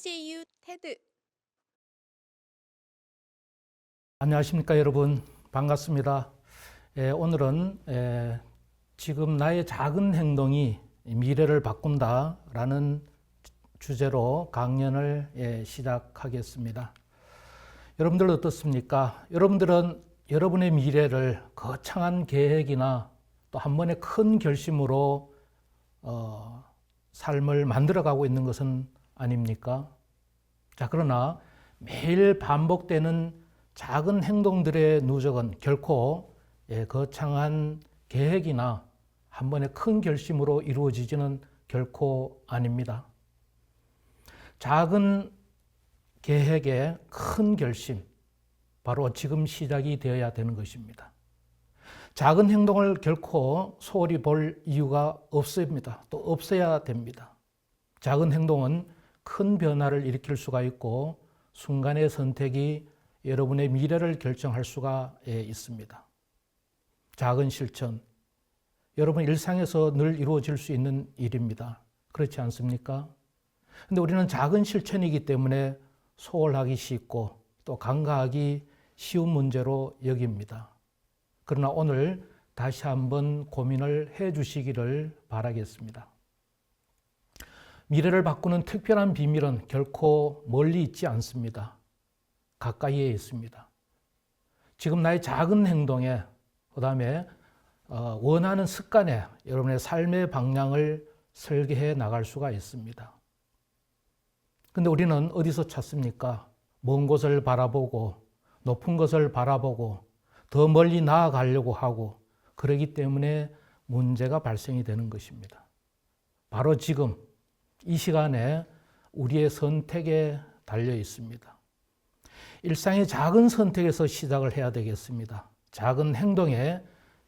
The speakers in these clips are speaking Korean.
CJU 테드. 안녕하십니까 여러분, 반갑습니다. 오늘은 지금 나의 작은 행동이 미래를 바꾼다라는 주제로 강연을 시작하겠습니다. 여러분들 어떻습니까? 여러분들은 여러분의 미래를 거창한 계획이나 또 한 번의 큰 결심으로 삶을 만들어가고 있는 것은 아닙니까? 자, 그러나 매일 반복되는 작은 행동들의 누적은 결코 거창한 계획이나 한 번의 큰 결심으로 이루어지지는 결코 아닙니다. 작은 계획의 큰 결심, 바로 지금 시작이 되어야 되는 것입니다. 작은 행동을 결코 소홀히 볼 이유가 없습니다. 또 없어야 됩니다. 작은 행동은 큰 변화를 일으킬 수가 있고 순간의 선택이 여러분의 미래를 결정할 수가 있습니다. 작은 실천, 여러분 일상에서 늘 이루어질 수 있는 일입니다. 그렇지 않습니까? 근데 우리는 작은 실천이기 때문에 소홀하기 쉽고 또 간과하기 쉬운 문제로 여깁니다. 그러나 오늘 다시 한번 고민을 해 주시기를 바라겠습니다. 미래를 바꾸는 특별한 비밀은 결코 멀리 있지 않습니다. 가까이에 있습니다. 지금 나의 작은 행동에, 그 다음에 원하는 습관에 여러분의 삶의 방향을 설계해 나갈 수가 있습니다. 근데 우리는 어디서 찾습니까? 먼 곳을 바라보고 높은 것을 바라보고 더 멀리 나아가려고 하고 그러기 때문에 문제가 발생이 되는 것입니다. 바로 지금 이 시간에 우리의 선택에 달려 있습니다. 일상의 작은 선택에서 시작을 해야 되겠습니다. 작은 행동에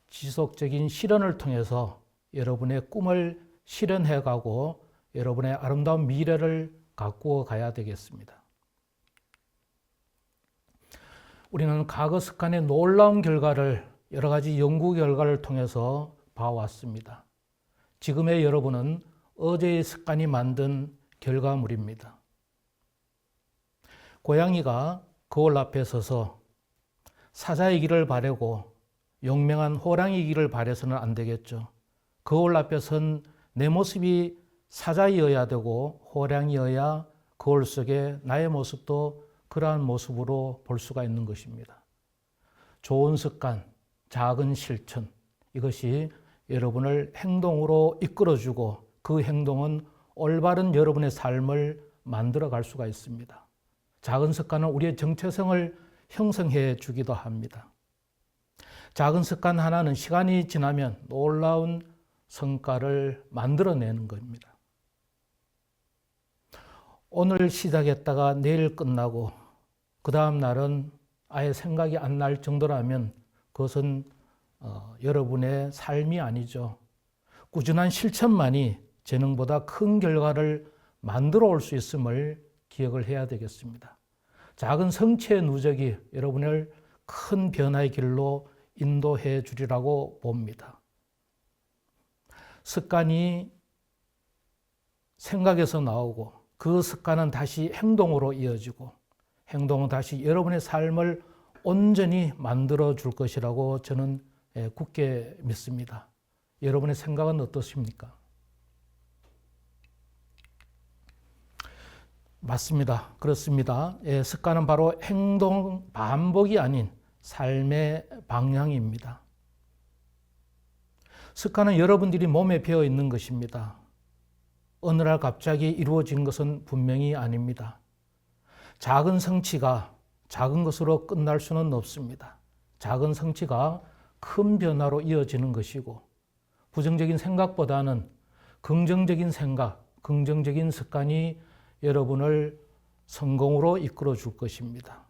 지속적인 실현을 통해서 여러분의 꿈을 실현해 가고 여러분의 아름다운 미래를 가꾸어 가야 되겠습니다. 우리는 과거 습관의 놀라운 결과를 여러 가지 연구 결과를 통해서 봐왔습니다. 지금의 여러분은 어제의 습관이 만든 결과물입니다. 고양이가 거울 앞에 서서 사자이기를 바라고 용맹한 호랑이이기를 바라서는 안 되겠죠. 거울 앞에 선 내 모습이 사자이어야 되고 호랑이여야 거울 속에 나의 모습도 그러한 모습으로 볼 수가 있는 것입니다. 좋은 습관, 작은 실천, 이것이 여러분을 행동으로 이끌어주고 그 행동은 올바른 여러분의 삶을 만들어 갈 수가 있습니다. 작은 습관은 우리의 정체성을 형성해 주기도 합니다. 작은 습관 하나는 시간이 지나면 놀라운 성과를 만들어내는 겁니다. 오늘 시작했다가 내일 끝나고 그 다음 날은 아예 생각이 안 날 정도라면 그것은 여러분의 삶이 아니죠. 꾸준한 실천만이 재능보다 큰 결과를 만들어 올 수 있음을 기억을 해야 되겠습니다. 작은 성취의 누적이 여러분을 큰 변화의 길로 인도해 주리라고 봅니다. 습관이 생각에서 나오고 그 습관은 다시 행동으로 이어지고 행동은 다시 여러분의 삶을 온전히 만들어 줄 것이라고 저는 굳게 믿습니다. 여러분의 생각은 어떠십니까? 맞습니다. 그렇습니다. 습관은 바로 행동 반복이 아닌 삶의 방향입니다. 습관은 여러분들이 몸에 배어 있는 것입니다. 어느 날 갑자기 이루어진 것은 분명히 아닙니다. 작은 성취가 작은 것으로 끝날 수는 없습니다. 작은 성취가 큰 변화로 이어지는 것이고 부정적인 생각보다는 긍정적인 생각, 긍정적인 습관이 여러분을 성공으로 이끌어 줄 것입니다.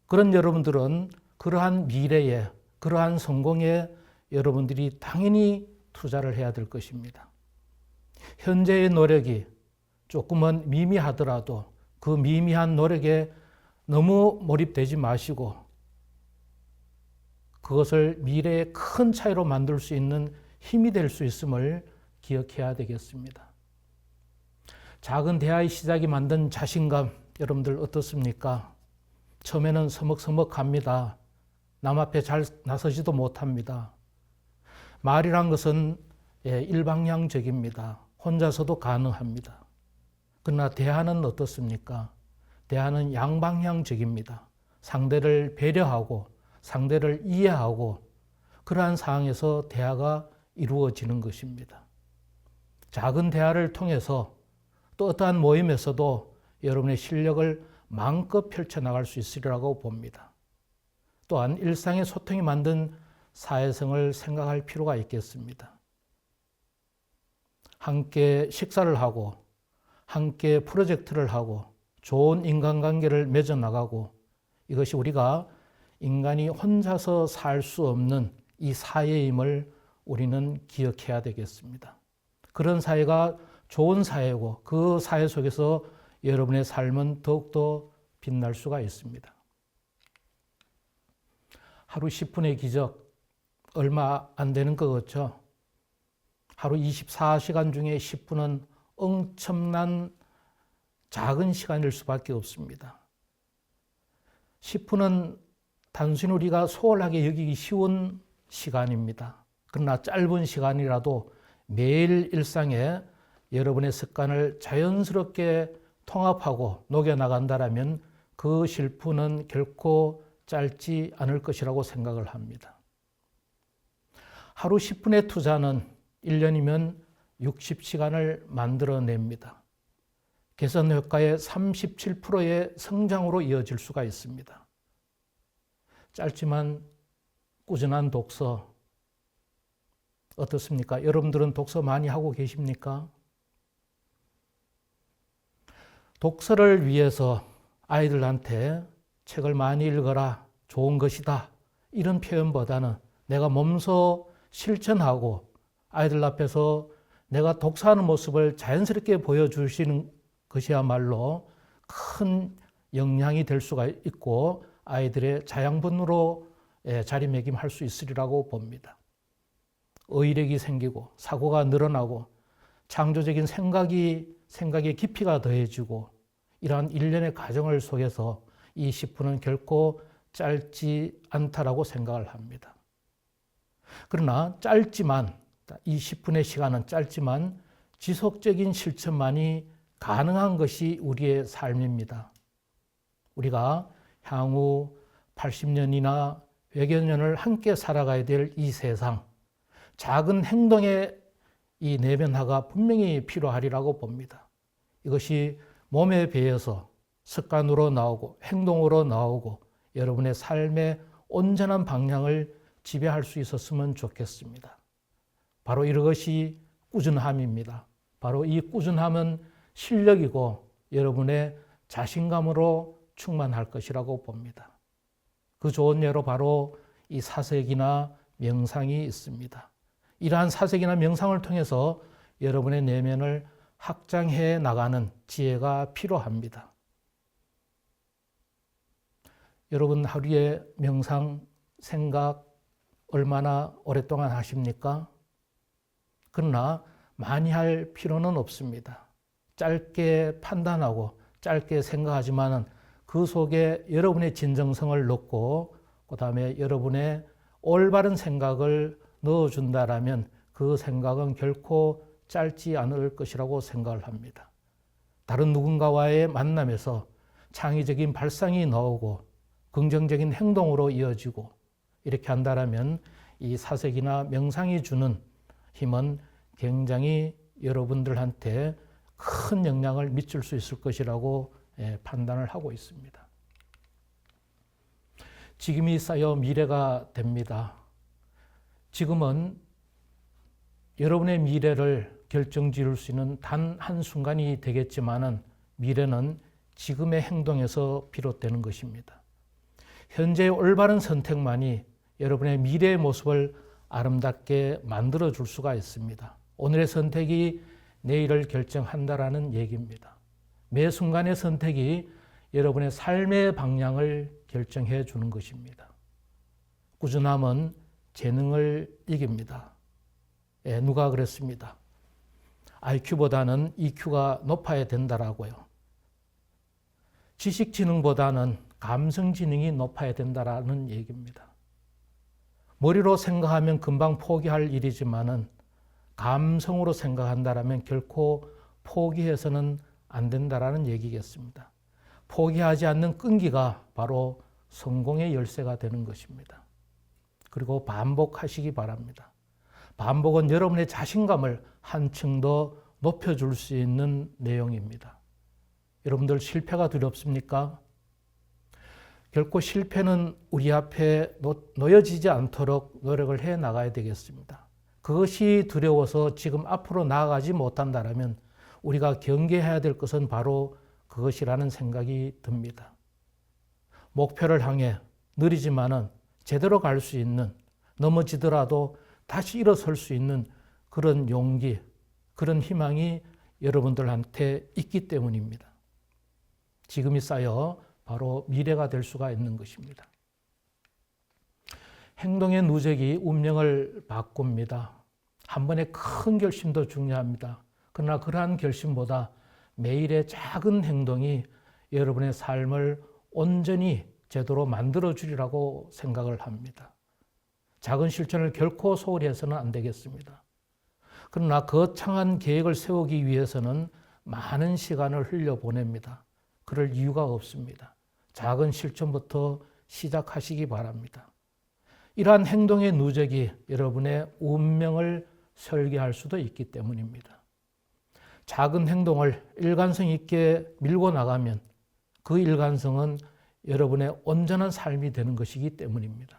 그런 여러분들은 그러한 미래에, 그러한 성공에 여러분들이 당연히 투자를 해야 될 것입니다. 현재의 노력이 조금은 미미하더라도 그 미미한 노력에 너무 몰입되지 마시고 그것을 미래의 큰 차이로 만들 수 있는 힘이 될 수 있음을 기억해야 되겠습니다. 작은 대화의 시작이 만든 자신감, 여러분들 어떻습니까? 처음에는 서먹서먹합니다. 남 앞에 잘 나서지도 못합니다. 말이란 것은 일방향적입니다. 혼자서도 가능합니다. 그러나 대화는 어떻습니까? 대화는 양방향적입니다. 상대를 배려하고 상대를 이해하고 그러한 상황에서 대화가 이루어지는 것입니다. 작은 대화를 통해서 또 어떠한 모임에서도 여러분의 실력을 마음껏 펼쳐나갈 수 있으리라고 봅니다. 또한 일상의 소통이 만든 사회성을 생각할 필요가 있겠습니다. 함께 식사를 하고 함께 프로젝트를 하고 좋은 인간관계를 맺어나가고 이것이 우리가 인간이 혼자서 살 수 없는 이 사회임을 우리는 기억해야 되겠습니다. 그런 사회가 좋은 사회고 그 사회 속에서 여러분의 삶은 더욱더 빛날 수가 있습니다. 하루 10분의 기적 얼마 안 되는 것 같죠? 하루 24시간 중에 10분은 엄청난 작은 시간일 수밖에 없습니다. 10분은 단순히 우리가 소홀하게 여기기 쉬운 시간입니다. 그러나 짧은 시간이라도 매일 일상에 여러분의 습관을 자연스럽게 통합하고 녹여나간다면 그 10분은 결코 짧지 않을 것이라고 생각을 합니다. 하루 10분의 투자는 1년이면 60시간을 만들어냅니다. 개선 효과의 37%의 성장으로 이어질 수가 있습니다. 짧지만 꾸준한 독서 어떻습니까? 여러분들은 독서 많이 하고 계십니까? 독서를 위해서 아이들한테 책을 많이 읽어라, 좋은 것이다 이런 표현보다는 내가 몸소 실천하고 아이들 앞에서 내가 독서하는 모습을 자연스럽게 보여주시는 것이야말로 큰 영향이 될 수가 있고 아이들의 자양분으로 자리매김할 수 있으리라고 봅니다. 의욕이 생기고 사고가 늘어나고 창조적인 생각의 깊이가 더해지고 이러한 일련의 과정을 속에서 이 10분은 결코 짧지 않다라고 생각을 합니다. 그러나 짧지만 이 10분의 시간은 짧지만 지속적인 실천만이 가능한 것이 우리의 삶입니다. 우리가 향후 80년이나 100여 년을 함께 살아가야 될 이 세상, 작은 행동의 이 내면화가 분명히 필요하리라고 봅니다. 이것이 몸에 배어서 습관으로 나오고 행동으로 나오고 여러분의 삶의 온전한 방향을 지배할 수 있었으면 좋겠습니다. 바로 이것이 꾸준함입니다. 바로 이 꾸준함은 실력이고 여러분의 자신감으로 충만할 것이라고 봅니다. 그 좋은 예로 바로 이 사색이나 명상이 있습니다. 이러한 사색이나 명상을 통해서 여러분의 내면을 확장해 나가는 지혜가 필요합니다. 여러분 하루에 명상 생각 얼마나 오랫동안 하십니까? 그러나 많이 할 필요는 없습니다. 짧게 판단하고 짧게 생각하지만 그 속에 여러분의 진정성을 넣고 그 다음에 여러분의 올바른 생각을 넣어준다라면 그 생각은 결코 짧지 않을 것이라고 생각을 합니다. 다른 누군가와의 만남에서 창의적인 발상이 나오고 긍정적인 행동으로 이어지고 이렇게 한다라면 이 사색이나 명상이 주는 힘은 굉장히 여러분들한테 큰 영향을 미칠 수 있을 것이라고 판단을 하고 있습니다. 지금이 쌓여 미래가 됩니다. 지금은 여러분의 미래를 결정지을 수 있는 단 한순간이 되겠지만은 미래는 지금의 행동에서 비롯되는 것입니다. 현재의 올바른 선택만이 여러분의 미래의 모습을 아름답게 만들어 줄 수가 있습니다. 오늘의 선택이 내일을 결정한다라는 얘기입니다. 매 순간의 선택이 여러분의 삶의 방향을 결정해 주는 것입니다. 꾸준함은 재능을 이깁니다. 누가 그랬습니다. IQ보다는 EQ가 높아야 된다라고요. 지식지능보다는 감성지능이 높아야 된다라는 얘기입니다. 머리로 생각하면 금방 포기할 일이지만은 감성으로 생각한다라면 결코 포기해서는 안 된다라는 얘기겠습니다. 포기하지 않는 끈기가 바로 성공의 열쇠가 되는 것입니다. 그리고 반복하시기 바랍니다. 반복은 여러분의 자신감을 한층 더 높여줄 수 있는 내용입니다. 여러분들 실패가 두렵습니까? 결코 실패는 우리 앞에 놓여지지 않도록 노력을 해 나가야 되겠습니다. 그것이 두려워서 지금 앞으로 나아가지 못한다면 우리가 경계해야 될 것은 바로 그것이라는 생각이 듭니다. 목표를 향해 느리지만은 제대로 갈 수 있는, 넘어지더라도 다시 일어설 수 있는 그런 용기, 그런 희망이 여러분들한테 있기 때문입니다. 지금이 쌓여 바로 미래가 될 수가 있는 것입니다. 행동의 누적이 운명을 바꿉니다. 한 번의 큰 결심도 중요합니다. 그러나 그러한 결심보다 매일의 작은 행동이 여러분의 삶을 온전히 제대로 만들어주리라고 생각을 합니다. 작은 실천을 결코 소홀히 해서는 안 되겠습니다. 그러나 거창한 계획을 세우기 위해서는 많은 시간을 흘려보냅니다. 그럴 이유가 없습니다. 작은 실천부터 시작하시기 바랍니다. 이러한 행동의 누적이 여러분의 운명을 설계할 수도 있기 때문입니다. 작은 행동을 일관성 있게 밀고 나가면 그 일관성은 여러분의 온전한 삶이 되는 것이기 때문입니다.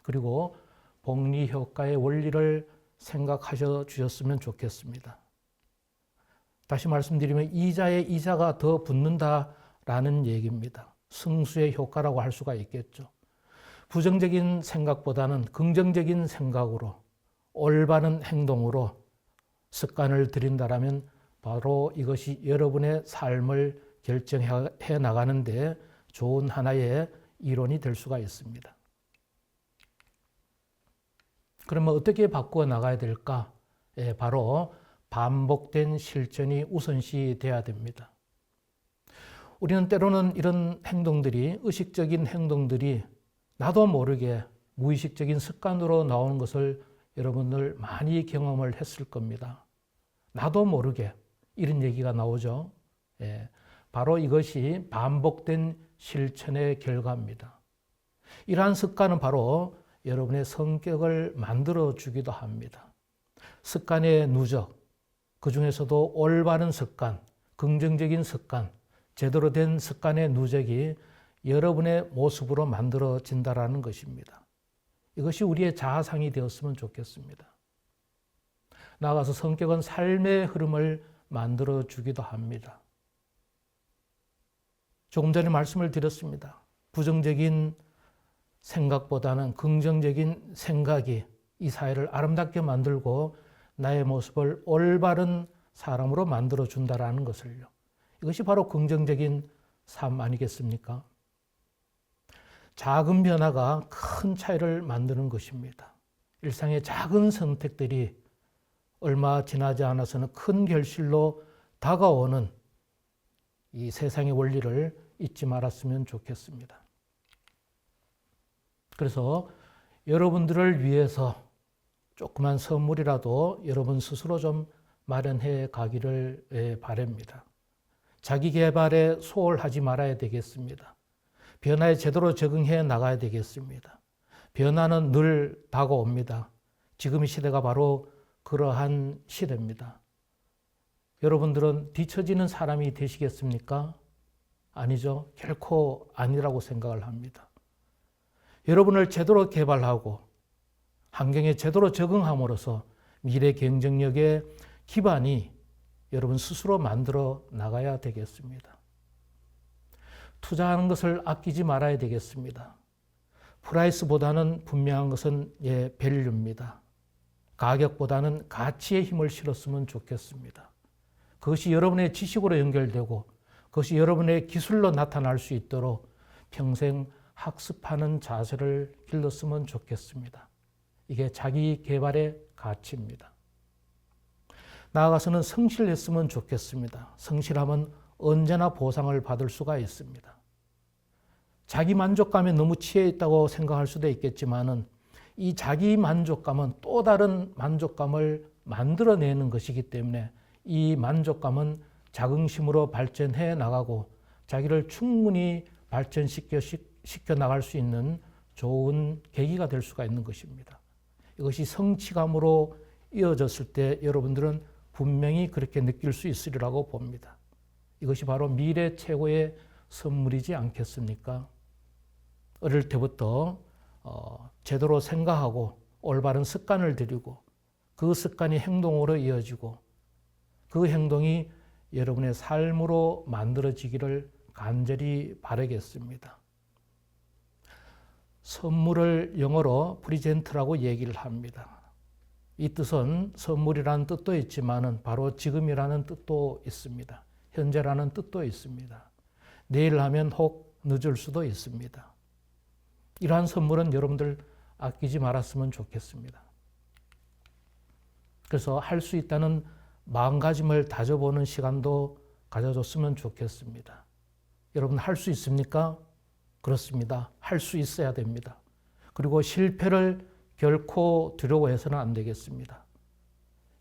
그리고 복리 효과의 원리를 생각하셔 주셨으면 좋겠습니다. 다시 말씀드리면 이자에 이자가 더 붙는다라는 얘기입니다. 승수의 효과라고 할 수가 있겠죠. 부정적인 생각보다는 긍정적인 생각으로 올바른 행동으로 습관을 들인다라면 바로 이것이 여러분의 삶을 결정해 나가는데 좋은 하나의 이론이 될 수가 있습니다. 그러면 어떻게 바꾸어 나가야 될까? 바로 반복된 실천이 우선시 돼야 됩니다. 우리는 때로는 이런 행동들이, 의식적인 행동들이 나도 모르게 무의식적인 습관으로 나오는 것을 여러분들 많이 경험을 했을 겁니다. 나도 모르게 이런 얘기가 나오죠. 바로 이것이 반복된 실천의 결과입니다. 이러한 습관은 바로 여러분의 성격을 만들어주기도 합니다. 습관의 누적, 그 중에서도 올바른 습관, 긍정적인 습관, 제대로 된 습관의 누적이 여러분의 모습으로 만들어진다는 것입니다. 이것이 우리의 자아상이 되었으면 좋겠습니다. 나아가서 성격은 삶의 흐름을 만들어주기도 합니다. 조금 전에 말씀을 드렸습니다. 부정적인 생각보다는 긍정적인 생각이 이 사회를 아름답게 만들고 나의 모습을 올바른 사람으로 만들어준다는 것을요. 이것이 바로 긍정적인 삶 아니겠습니까? 작은 변화가 큰 차이를 만드는 것입니다. 일상의 작은 선택들이 얼마 지나지 않아서는 큰 결실로 다가오는 이 세상의 원리를 잊지 말았으면 좋겠습니다. 그래서 여러분들을 위해서 조그만 선물이라도 여러분 스스로 좀 마련해 가기를 바랍니다. 자기 개발에 소홀하지 말아야 되겠습니다. 변화에 제대로 적응해 나가야 되겠습니다. 변화는 늘 다가옵니다. 지금 이 시대가 바로 그러한 시대입니다. 여러분들은 뒤처지는 사람이 되시겠습니까? 아니죠. 결코 아니라고 생각을 합니다. 여러분을 제대로 개발하고 환경에 제대로 적응함으로써 미래 경쟁력의 기반이 여러분 스스로 만들어 나가야 되겠습니다. 투자하는 것을 아끼지 말아야 되겠습니다. 프라이스보다는 분명한 것은 밸류입니다. 가격보다는 가치의 힘을 실었으면 좋겠습니다. 그것이 여러분의 지식으로 연결되고 그것이 여러분의 기술로 나타날 수 있도록 평생 학습하는 자세를 길렀으면 좋겠습니다. 이게 자기 개발의 가치입니다. 나아가서는 성실했으면 좋겠습니다. 성실하면 언제나 보상을 받을 수가 있습니다. 자기 만족감에 너무 취해 있다고 생각할 수도 있겠지만은 이 자기 만족감은 또 다른 만족감을 만들어내는 것이기 때문에 이 만족감은 자긍심으로 발전해 나가고 자기를 충분히 발전시켜 나갈 수 있는 좋은 계기가 될 수가 있는 것입니다. 이것이 성취감으로 이어졌을 때 여러분들은 분명히 그렇게 느낄 수 있으리라고 봅니다. 이것이 바로 미래 최고의 선물이지 않겠습니까? 어릴 때부터 제대로 생각하고 올바른 습관을 들이고 그 습관이 행동으로 이어지고 그 행동이 여러분의 삶으로 만들어지기를 간절히 바라겠습니다. 선물을 영어로 프리젠트라고 얘기를 합니다. 이 뜻은 선물이라는 뜻도 있지만 바로 지금이라는 뜻도 있습니다. 현재라는 뜻도 있습니다. 내일 하면 혹 늦을 수도 있습니다. 이러한 선물은 여러분들 아끼지 말았으면 좋겠습니다. 그래서 할 수 있다는 마음가짐을 다져보는 시간도 가져줬으면 좋겠습니다. 여러분 할 수 있습니까? 그렇습니다. 할 수 있어야 됩니다. 그리고 실패를 결코 두려워해서는 안 되겠습니다.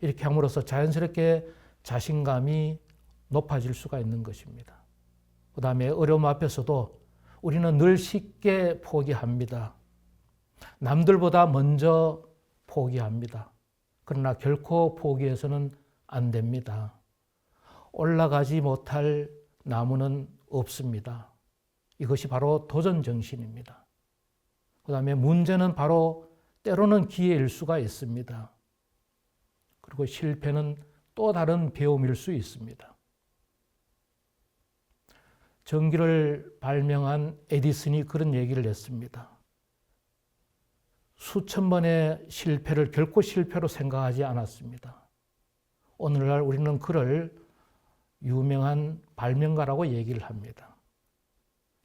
이렇게 함으로써 자연스럽게 자신감이 높아질 수가 있는 것입니다. 그 다음에 어려움 앞에서도 우리는 늘 쉽게 포기합니다. 남들보다 먼저 포기합니다. 그러나 결코 포기해서는 안 됩니다. 올라가지 못할 나무는 없습니다. 이것이 바로 도전 정신입니다. 그 다음에 문제는 바로 때로는 기회일 수가 있습니다. 그리고 실패는 또 다른 배움일 수 있습니다. 전기를 발명한 에디슨이 그런 얘기를 했습니다. 수천 번의 실패를 결코 실패로 생각하지 않았습니다. 오늘날 우리는 그를 유명한 발명가라고 얘기를 합니다.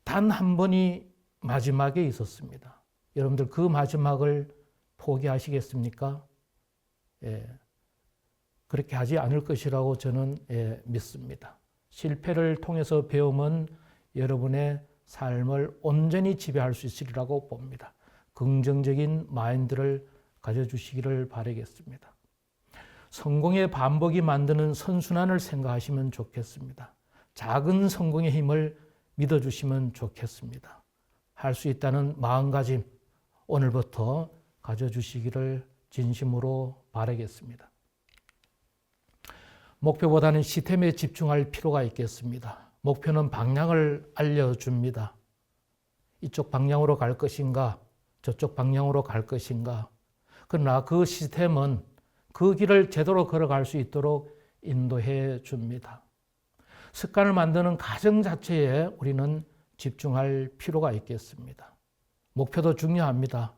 단 한 번이 마지막에 있었습니다. 여러분들 그 마지막을 포기하시겠습니까? 그렇게 하지 않을 것이라고 저는 믿습니다. 실패를 통해서 배움은 여러분의 삶을 온전히 지배할 수 있으리라고 봅니다. 긍정적인 마인드를 가져주시기를 바라겠습니다. 성공의 반복이 만드는 선순환을 생각하시면 좋겠습니다. 작은 성공의 힘을 믿어주시면 좋겠습니다. 할 수 있다는 마음가짐 오늘부터 가져주시기를 진심으로 바라겠습니다. 목표보다는 시스템에 집중할 필요가 있겠습니다. 목표는 방향을 알려줍니다. 이쪽 방향으로 갈 것인가, 저쪽 방향으로 갈 것인가. 그러나 그 시스템은 그 길을 제대로 걸어갈 수 있도록 인도해 줍니다. 습관을 만드는 과정 자체에 우리는 집중할 필요가 있겠습니다. 목표도 중요합니다.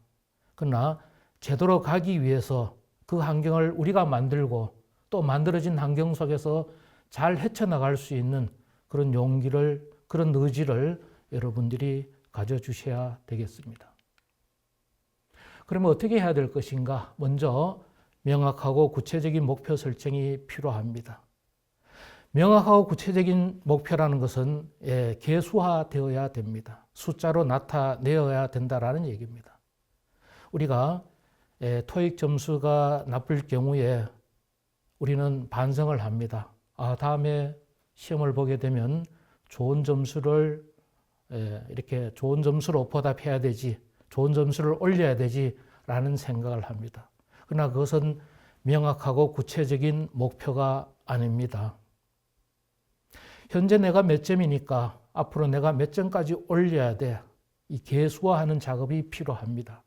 그러나 제대로 가기 위해서 그 환경을 우리가 만들고 또 만들어진 환경 속에서 잘 헤쳐나갈 수 있는 그런 용기를, 그런 의지를 여러분들이 가져주셔야 되겠습니다. 그러면 어떻게 해야 될 것인가? 먼저 명확하고 구체적인 목표 설정이 필요합니다. 명확하고 구체적인 목표라는 것은 계수화되어야 됩니다. 숫자로 나타내어야 된다라는 얘기입니다. 우리가 토익 점수가 나쁠 경우에 우리는 반성을 합니다. 다음에 시험을 보게 되면 좋은 점수를 이렇게 좋은 점수로 보답해야 되지, 좋은 점수를 올려야 되지라는 생각을 합니다. 그러나 그것은 명확하고 구체적인 목표가 아닙니다. 현재 내가 몇 점이니까 앞으로 내가 몇 점까지 올려야 돼. 이 계수화하는 작업이 필요합니다.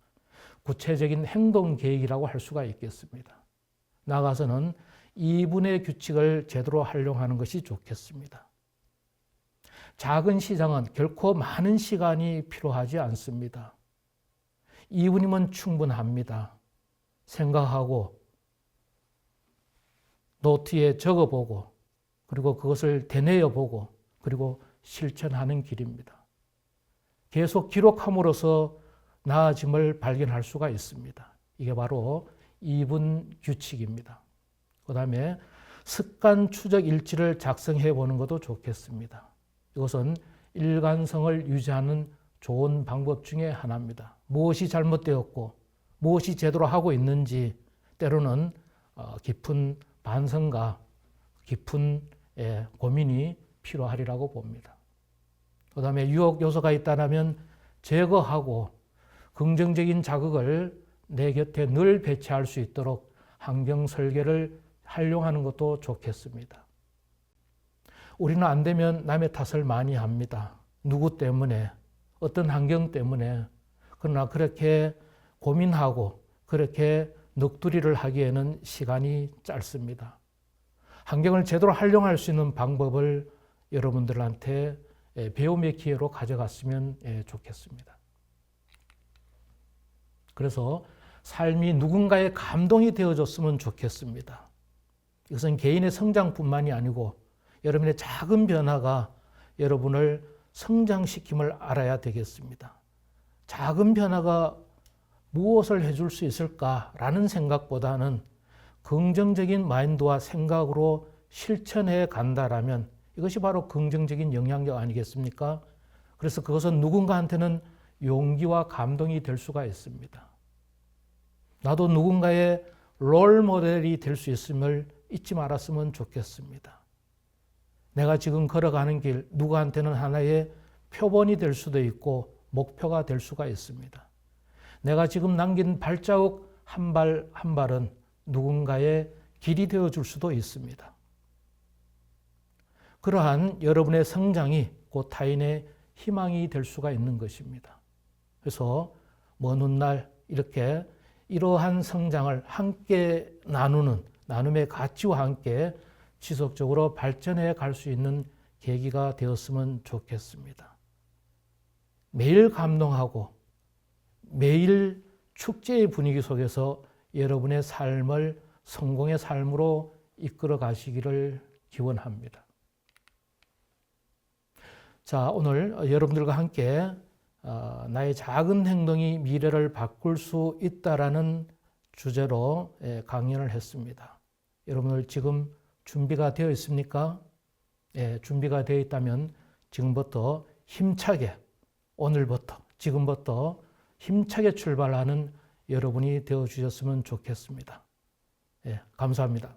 구체적인 행동 계획이라고 할 수가 있겠습니다. 나아가서는 2분의 규칙을 제대로 활용하는 것이 좋겠습니다. 작은 시장은 결코 많은 시간이 필요하지 않습니다. 2분이면 충분합니다. 생각하고 노트에 적어보고 그리고 그것을 되뇌어보고 그리고 실천하는 길입니다. 계속 기록함으로써 나아짐을 발견할 수가 있습니다. 이게 바로 2분 규칙입니다. 그 다음에 습관 추적 일지를 작성해 보는 것도 좋겠습니다. 이것은 일관성을 유지하는 좋은 방법 중에 하나입니다. 무엇이 잘못되었고 무엇이 제대로 하고 있는지 때로는 깊은 반성과 깊은 고민이 필요하리라고 봅니다. 그 다음에 유혹 요소가 있다면 제거하고 긍정적인 자극을 내 곁에 늘 배치할 수 있도록 환경 설계를 활용하는 것도 좋겠습니다. 우리는 안 되면 남의 탓을 많이 합니다. 누구 때문에, 어떤 환경 때문에. 그러나 그렇게 고민하고 그렇게 넋두리를 하기에는 시간이 짧습니다. 환경을 제대로 활용할 수 있는 방법을 여러분들한테 배움의 기회로 가져갔으면 좋겠습니다. 그래서 삶이 누군가의 감동이 되어줬으면 좋겠습니다. 이것은 개인의 성장뿐만이 아니고 여러분의 작은 변화가 여러분을 성장시킴을 알아야 되겠습니다. 작은 변화가 무엇을 해줄 수 있을까라는 생각보다는 긍정적인 마인드와 생각으로 실천해 간다라면 이것이 바로 긍정적인 영향력 아니겠습니까? 그래서 그것은 누군가한테는 용기와 감동이 될 수가 있습니다. 나도 누군가의 롤 모델이 될 수 있음을 잊지 말았으면 좋겠습니다. 내가 지금 걸어가는 길, 누구한테는 하나의 표본이 될 수도 있고 목표가 될 수가 있습니다. 내가 지금 남긴 발자국 한 발 한 발은 누군가의 길이 되어줄 수도 있습니다. 그러한 여러분의 성장이 곧 타인의 희망이 될 수가 있는 것입니다. 그래서 먼 훗날 이렇게 이러한 성장을 함께 나누는 나눔의 가치와 함께 지속적으로 발전해 갈 수 있는 계기가 되었으면 좋겠습니다. 매일 감동하고 매일 축제의 분위기 속에서 여러분의 삶을 성공의 삶으로 이끌어 가시기를 기원합니다. 자, 오늘 여러분들과 함께 나의 작은 행동이 미래를 바꿀 수 있다라는 주제로 강연을 했습니다. 여러분들 지금 준비가 되어 있습니까? 준비가 되어 있다면 지금부터 힘차게 오늘부터 지금부터 힘차게 출발하는 여러분이 되어 주셨으면 좋겠습니다. 감사합니다.